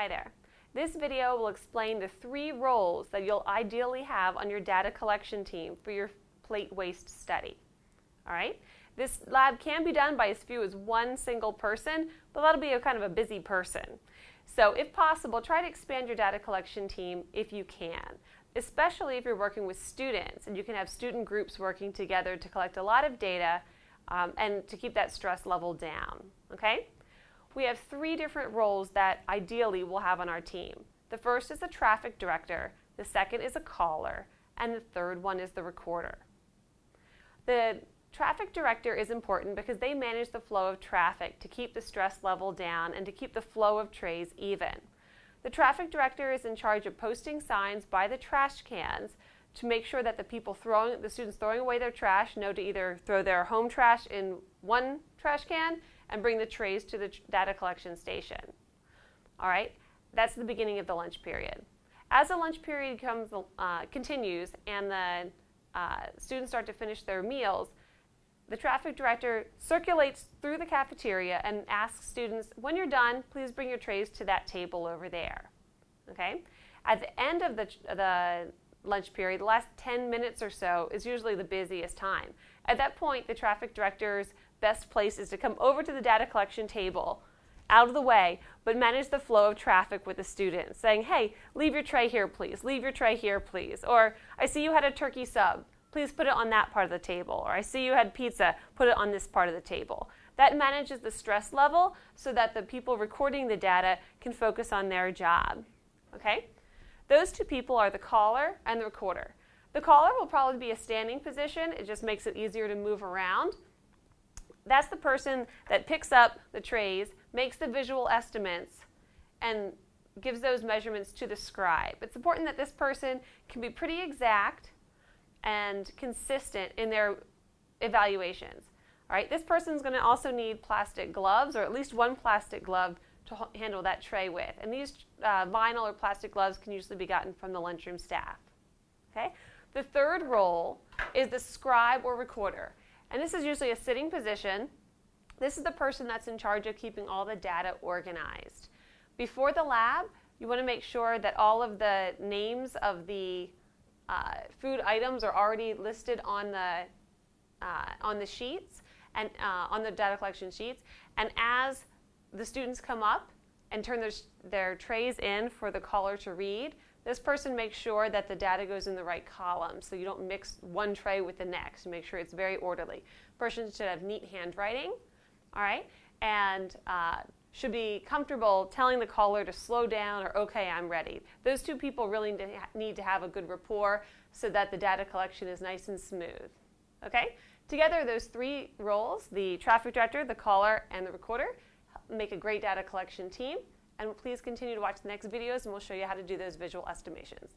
Hi there. This video will explain the 3 roles that you'll ideally have on your data collection team for your plate waste study. All right? This lab can be done by as few as 1 single person, but that'll be a kind of a busy person. So if possible, try to expand your data collection team if you can, especially if you're working with students and you can have student groups working together to collect a lot of data and to keep that stress level down. Okay? We have 3 different roles that ideally we'll have on our team. The first is the traffic director, the second is a caller, and the third one is the recorder. The traffic director is important because they manage the flow of traffic to keep the stress level down and to keep the flow of trays even. The traffic director is in charge of posting signs by the trash cans to make sure that the students throwing away their trash know to either throw their home trash in one trash can and bring the trays to the data collection station. All right, that's the beginning of the lunch period. As the lunch period continues and the students start to finish their meals, the traffic director circulates through the cafeteria and asks students, when you're done, please bring your trays to that table over there. Okay? At the end of the lunch period, the last 10 minutes or so is usually the busiest time. At that point, the traffic director's best place is to come over to the data collection table, out of the way, but manage the flow of traffic with the students, saying, hey, leave your tray here, please. Leave your tray here, please. Or, I see you had a turkey sub. Please put it on that part of the table. Or, I see you had pizza. Put it on this part of the table. That manages the stress level so that the people recording the data can focus on their job. Okay? Those 2 people are the caller and the recorder. The caller will probably be a standing position. It just makes it easier to move around. That's the person that picks up the trays, makes the visual estimates, and gives those measurements to the scribe. It's important that this person can be pretty exact and consistent in their evaluations. All right, this person's going to also need plastic gloves, or at least 1 plastic glove to handle that tray with. And these vinyl or plastic gloves can usually be gotten from the lunchroom staff. Okay? The third role is the scribe or recorder. And this is usually a sitting position. This is the person that's in charge of keeping all the data organized. Before the lab, you want to make sure that all of the names of the food items are already listed on the sheets and on the data collection sheets. And as the students come up and turn their trays in for the caller to read, this person makes sure that the data goes in the right column, so you don't mix one tray with the next. You make sure it's very orderly. Person should have neat handwriting, all right, and should be comfortable telling the caller to slow down or, okay, I'm ready. Those 2 people really need to have a good rapport so that the data collection is nice and smooth. Okay? Together, those 3 roles, the traffic director, the caller, and the recorder, make a great data collection team. And please continue to watch the next videos, and we'll show you how to do those visual estimations.